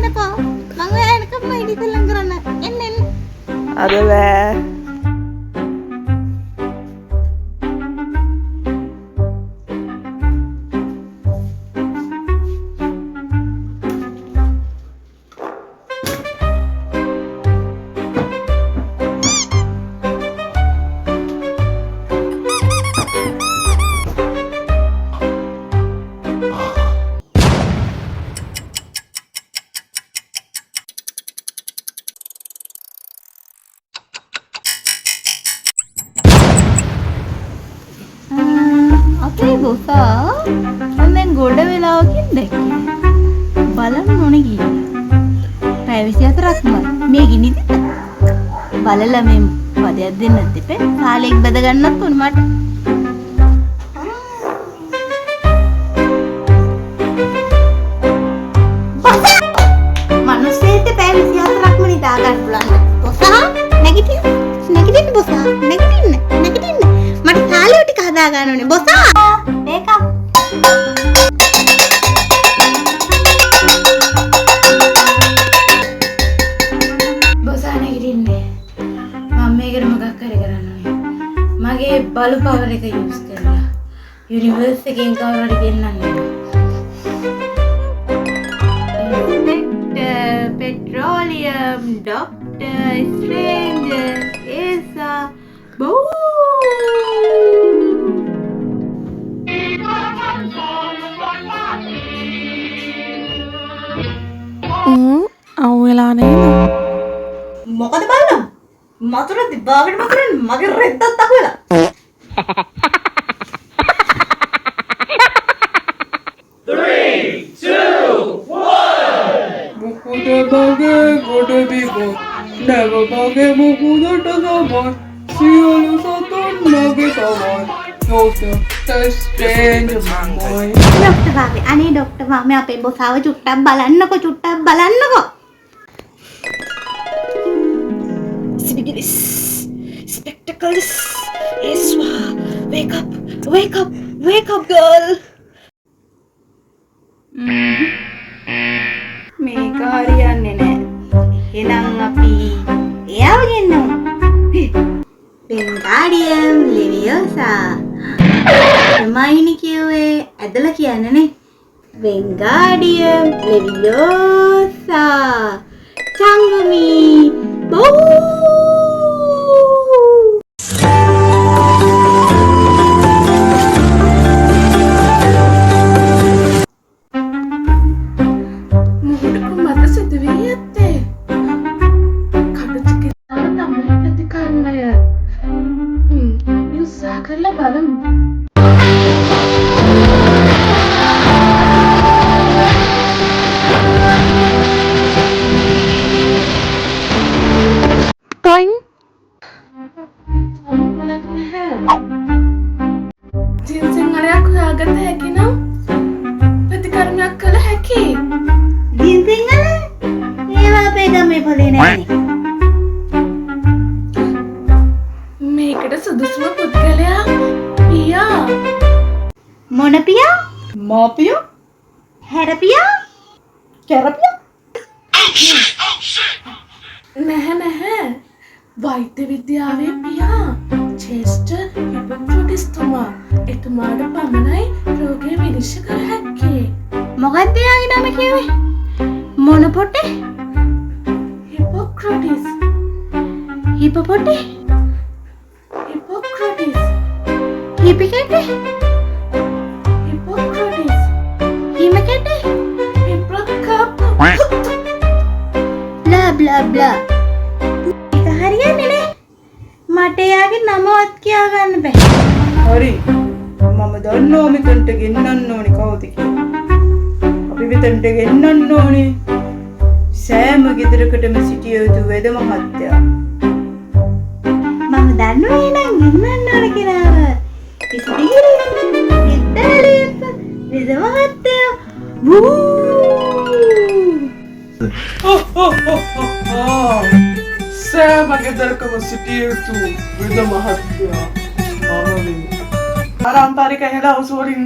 එනකෝ. මම ඔයා එනකම් මම ඉඩි සෙල්ලම් කරන්න. එන්න එන්න. අද බෑ. අපේ බොසා මම දැන් ගොඩ වෙලාවකින් දැක්කේ. බලන්න ඕනේ ගිහින්. පැය 24ක්ම මේ ගිනිද? බලලා මේ වදයක් දෙන්නත් එපේ. කාලෙක් බද ගන්නත් උන් මට. මනුස්සයෙක්ට පැය 24ක්ම නිදා ගන්න පුළුවන්. බොසා නැගිටින්න බොසා නැගිටින්න. මට කාලේ ටික හදා ගන්න ඕනේ. බොසා ඒක බොසා නැගිටින්නේ. මම මේකට මොකක් කරන්න ඕනේ. මගේ බලු පවර් එක යූස් කරලා යුනිවර්ස් එකෙන් කවුරු හරි ගෙන්නන්නේ. Petroleum, Doctor, Stranger, Esa, Boo! අවුලා නේද? මොකද බලන්න? මතුර දිබාගෙන මතුරෙන් මගේ රෙද්දත් අහුවෙලා. මුකුද බගේ ගොඩ බිගෝ නැව බගේ මුකුදට සමන් සියලු සතුන් මගේ සමන් Doctor Strange මමයි. ડોක්ටර් ආවේ. අනේ ડોක්ටර් මාමේ අපේ බොසාව චුට්ටක් බලන්නකෝ. Sibigilis. Spectacles. Eswa. Wake up girl. මේක හරියන්නේ නැහැ. එහෙනම් අපි එයාව ගෙන්නමු. Wingardium Leviosa. මයිනි කියුවේ ඇදලා කියන්නේ නේ. Wingardium Leviosa. චංගමි. බෝ. ජීන්සිංහලයක් හොයාගත හැකි නම් ප්‍රතිකර්මයක් කළ හැකි. ජීන්සිංහල? ඒවා අපේ ගමේ පොලේ නැහැ. මේකට සුදුසුම පුද්ගලයා පියා. මොන පියා? මාපියා? හැරපියා? කැරපියා? නැහැ. වෛද්‍ය විද්‍යාවේ පියා. චෙස්ටර් හිපොක්‍රටිස්තුමා. එතුමාට පමණයි රෝගය විනිශ්චය කළ හැක්කේ. මොකක්ද එයාගේ නම කිව්වේ? මොන පොටේ? හිපොක්‍රටිස්. හිපොපොටේ? හිපොක්‍රටිස්. හිපිකෙටේ? හිපොක්‍රටිස්. හිමකෙටේ? හිපොක්‍රප්. බ්ලා. ඒක හරියන්නේ නෑ. මට එයාගේ නමවත් කියා ගන්න බෑ. හරි. මම දන්නවා මෙතනට ගෙන්නන්න ඕනේ කවුද කියලා. අපි මෙතනට ගෙන්නන්න ඕනේ සෑම ගෙදරකටම සිටිය යුතු වෙද මහත්තයා. මම දන්නවා එහෙනම් ගෙන්නන්න ඕන කෙනාව. ඉස්තිගිරි, ඉත්තලිප්, වෙද මහත්තයා. වූ! සෑම ගෙදරකම සිටිය යුතු වෙද මහත්තයා. පාරම්පරික හෙළ අවුස් වලින්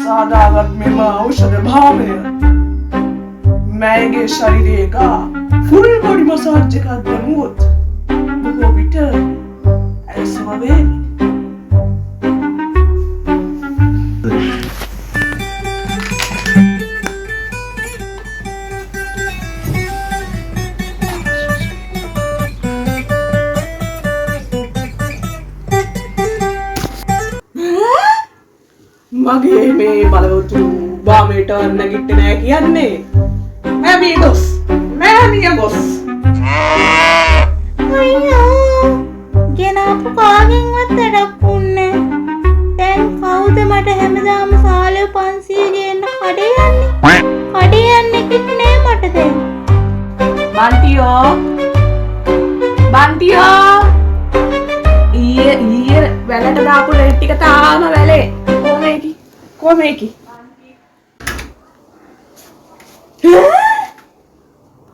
සාදාගත් මෙම ඖෂධ භාවය මෑගේ ශරීරයක ෆුල් බොඩි මසාජ් එකක් දැමුවොත් බොහෝ විට ඇය සුව වේවි. මගේ මේ බලවතු බාමේට නැගිට්ට නෑ කියන්නේ මෑමිය ගොස් අයියෝ ගෙනාපු කාගෙන්වත් වැඩක් උන්නේ දැන් කවුද මට හැමදාම සාලේ 500 ගේන්න කඩේ යන්නේ කිව්වේ නෑ මට දැන් බන්ටියෝ ඊයේ වැලට දාපු ලෙට් ටික තාම වැලේ කොමේකි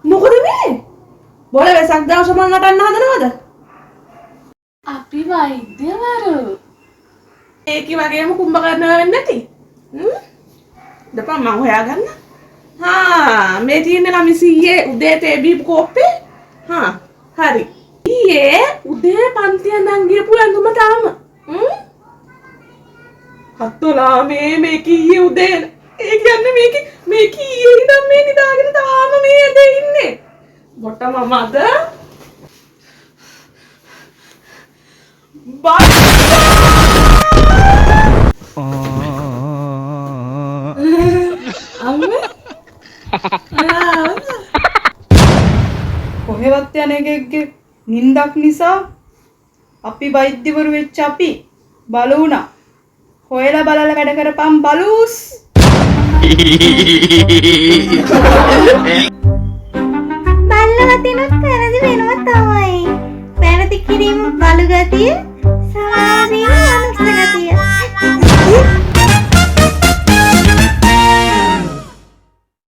මොකද මේ බොල වෙසක් දවස මං නටන්න හදනවද අපි වෛද්‍යවරු ඒකි වගේම කුම්භකර්ණ වෙන්නේ නැති දපන් මං හොයාගන්න මේ තියෙන්නේ ළමිසියේ උදේ තේ බීපු කෝප්පේ හරි ඊයේ උදේ පන්තිය නම් ගියපු ඇඳුම තාම හත්තුලා මේ කීයේ උදේ ඒ කියන්නේ මේ කීයේ ඉඳන් මේ නිදාගෙන තාම මේ ඇඳේ ඉන්නේ බොට මමද කොහෙවත් යන එකෙක්ගේ නින්දක් නිසා අපි වෛද්‍යවරු වෙච්ච අපි බලු වුණා. හොයලා බලලා වැඩ කරපම් බලූස්. බල්ලවතිනුත් පැරදි වෙනවා තමයි. පැරදි කිරීම බලු ගතිය